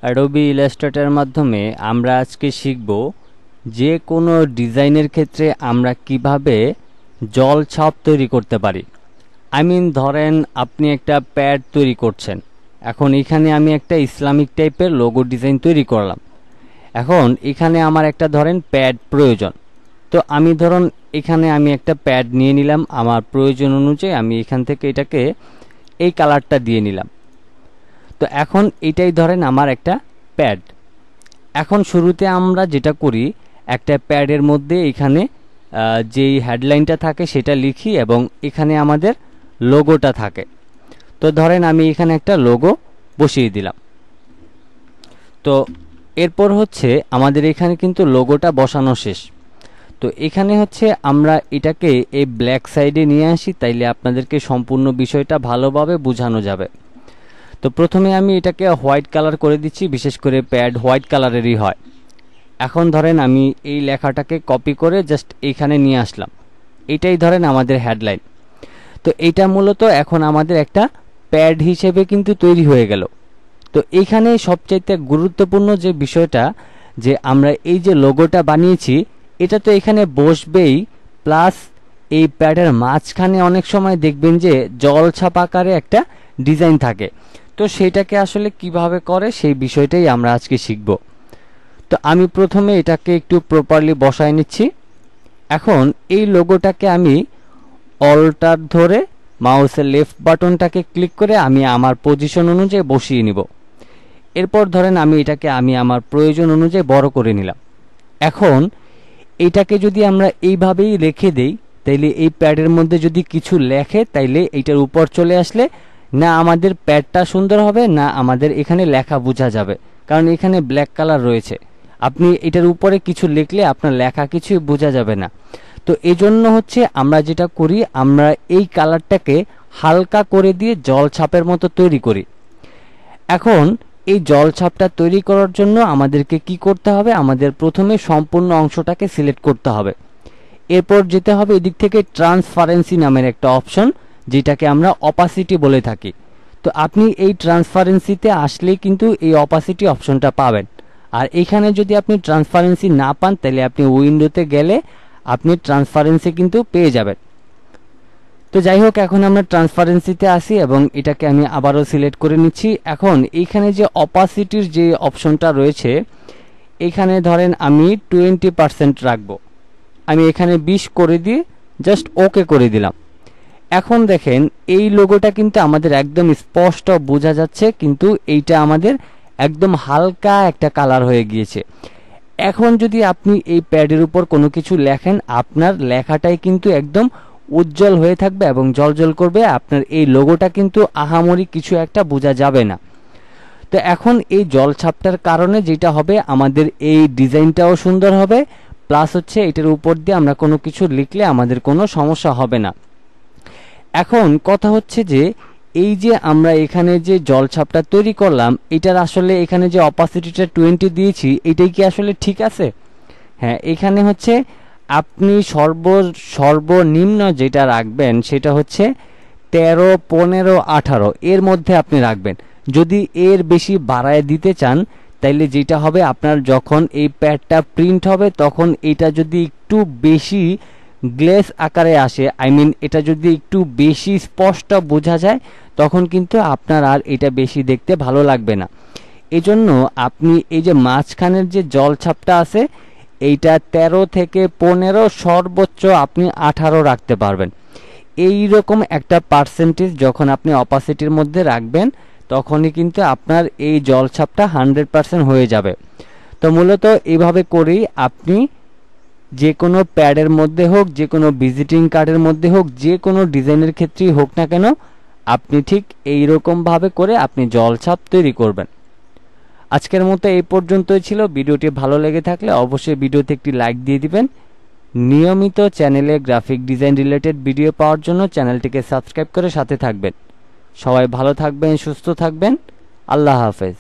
Adobe ইলাস্ট্রেটরের মাধ্যমে আমরা আজকে শিখব যে কোনো ডিজাইনের ক্ষেত্রে আমরা কিভাবে জল ছাপ তৈরি করতে পারি। ধরেন আপনি একটা প্যাড তৈরি করছেন। এখন এখানে আমি একটা ইসলামিক টাইপের লোগো ডিজাইন তৈরি করলাম। এখন এখানে আমার একটা ধরেন প্যাড প্রয়োজন। তো আমি ধরুন এখানে আমি একটা প্যাড নিয়ে নিলাম, আমার প্রয়োজন অনুযায়ী আমি এখান থেকে এটাকে এই কালারটা দিয়ে নিলাম। তো এখন এটাই ধরেন আমার একটা প্যাড। এখন শুরুতে আমরা যেটা করি, একটা প্যাডের মধ্যে এখানে যেই হেডলাইনটা থাকে সেটা লিখি এবং এখানে আমাদের লোগোটা থাকে। তো ধরেন আমি এখানে একটা লোগো বসিয়ে দিলাম। তো এরপর হচ্ছে আমাদের এখানে কিন্তু লোগোটা বসানো শেষ। তো এখানে হচ্ছে আমরা এটাকে এই ব্ল্যাক সাইডে নিয়ে আসি, তাইলে আপনাদেরকে সম্পূর্ণ বিষয়টা ভালোভাবে বোঝানো যাবে। তো প্রথমে আমি এটাকে হোয়াইট কালার করে দিচ্ছি, বিশেষ করে প্যাড হোয়াইট কালারেরই হয়। এখন ধরেন আমি এই লেখাটাকে কপি করে জাস্ট এইখানে নিয়ে আসলাম। এটাই ধরেন আমাদের হেডলাইন। তো এটা মূলত এখন আমাদের একটা প্যাড হিসেবে কিন্তু তৈরি হয়ে গেল। তো এইখানে সবচাইতে গুরুত্বপূর্ণ যে বিষয়টা, যে আমরা এই যে লোগোটা বানিয়েছি এটা তো এখানে বসবেই, প্লাস এই প্যাডের মাঝখানে অনেক সময় দেখবেন যে জল ছাপ আকারে একটা ডিজাইন থাকে। তো সেটাকে আসলে কিভাবে করে সেই বিষয়টাই আমরা আজকে শিখব। তো আমি প্রথমে এটাকে একটু প্রপারলি বসায় নিচ্ছি। এখন এই লোগোটাকে আমি অল্টার ধরে মাউসের লেফট বাটনটাকে ক্লিক করে আমি আমার পজিশন অনুযায়ী বসিয়ে নিব। এরপর ধরেন আমি এটাকে আমার প্রয়োজন অনুযায়ী বড় করে নিলাম। এখন এটাকে যদি আমরা এইভাবেই রেখে দেই, তাইলে এই প্যাডের মধ্যে যদি কিছু লেখে তাইলে এইটার উপর চলে আসলে না আমাদের প্যাডটা সুন্দর হবে, না আমাদের এখানে লেখা বোঝা যাবে, কারণ এখানে ব্ল্যাক কালার রয়েছে। আপনি এটার উপরে কিছু লিখলে আপনার লেখা কিছুই বোঝা যাবে না। তো এই জন্য হচ্ছে আমরা যেটা করি, আমরা এই কালারটাকে হালকা করে দিয়ে জল ছাপের মতো তৈরি করি। এখন এই জল ছাপটা তৈরি করার জন্য আমাদেরকে কি করতে হবে, আমাদের প্রথমে সম্পূর্ণ অংশটাকে সিলেক্ট করতে হবে। এরপর যেতে হবে এদিক থেকে ট্রান্সপারেন্সি নামের একটা অপশন, যেটাকে আমরা অপাসিটি বলে থাকি। তো আপনি এই ট্রান্সপারেন্সিতে আসলেই কিন্তু এই অপাসিটি অপশনটা পাবেন। আর এখানে যদি আপনি ট্রান্সপারেন্সি না পান, তাহলে আপনি উইন্ডোতে গেলে আপনি ট্রান্সপারেন্সি কিন্তু পেয়ে যাবেন। তো যাই হোক, এখন আমরা ট্রান্সপারেন্সিতে আসি এবং এটাকে আমি আবারও সিলেক্ট করে নিচ্ছি। এখন এইখানে যে অপাসিটির যে অপশনটা রয়েছে, এখানে ধরেন আমি 20% রাখবো। আমি এখানে 20 করে দিয়ে জাস্ট ওকে করে দিলাম। এখন দেখেন এই লোগোটা কিন্তু আমাদের একদম স্পষ্ট বোঝা যাচ্ছে, কিন্তু এইটা আমাদের একদম হালকা একটা কালার হয়ে গিয়েছে। এখন যদি আপনি এই প্যাডের উপর কোনো কিছু লেখেন, আপনার লেখাটাই কিন্তু একদম উজ্জ্বল হয়ে থাকবে এবং জলজল করবে। আপনার এই লোগোটা কিন্তু আহামরি কিছু একটা বোঝা যাবে না। তো এখন এই জল ছাপটার কারণে যেটা হবে, আমাদের এই ডিজাইনটাও সুন্দর হবে, প্লাস হচ্ছে এটার উপর দিয়ে আমরা কোনো কিছু লিখলে আমাদের কোনো সমস্যা হবে না। এখন কথা হচ্ছে যে এই যে আমরা এখানে যে জল ছাপটা তৈরি করলাম, এটার আসলে এখানে যে অপাসিটিটা 20 দিয়েছি, এটাই কি আসলে ঠিক আছে? হ্যাঁ, এখানে হচ্ছে আপনি সর্বনিম্ন যেটা রাখবেন সেটা হচ্ছে 13, 15, 18 এর মধ্যে আপনি রাখবেন। যদি এর বেশি বাড়ায় দিতে চান, তাইলে যেটা হবে, আপনার যখন এই প্যাডটা প্রিন্ট হবে তখন এটা যদি একটু বেশি গ্লেস আকারে আসে, এটা যদি একটু বেশি স্পষ্ট বোঝা যায়, তখন কিন্তু আপনার আর এটা বেশি দেখতে ভালো লাগবে না। এজন্য আপনি এই যে মাঝখানের যে জল ছাপটা আছে, এইটা 13 থেকে 15, সর্বোচ্চ আপনি 18 রাখতে পারবেন। এই রকম একটা পার্সেন্টেজ যখন আপনি অপাসিটির মধ্যে রাখবেন, তখনই কিন্তু আপনার এই জল ছাপটা 100% হয়ে যাবে। তো মূলত এইভাবে করেই আপনি যে কোনো প্যাডের মধ্যে হোক, যে কোনো ভিজিটিং কার্ডের মধ্যে হোক, যে কোনো ডিজাইনের ক্ষেত্রেই হোক না কেন, আপনি ঠিক এই রকমভাবে করে আপনি জল ছাপ তৈরি করবেন। আজকের মতো এই পর্যন্তই ছিল। ভিডিওটি ভালো লেগে থাকলে অবশ্যই ভিডিওতে একটি লাইক দিয়ে দিবেন। নিয়মিত চ্যানেলে গ্রাফিক ডিজাইন রিলেটেড ভিডিও পাওয়ার জন্য চ্যানেলটিকে সাবস্ক্রাইব করে সাথে থাকবেন। সবাই ভালো থাকবেন, সুস্থ থাকবেন। আল্লাহ হাফেজ।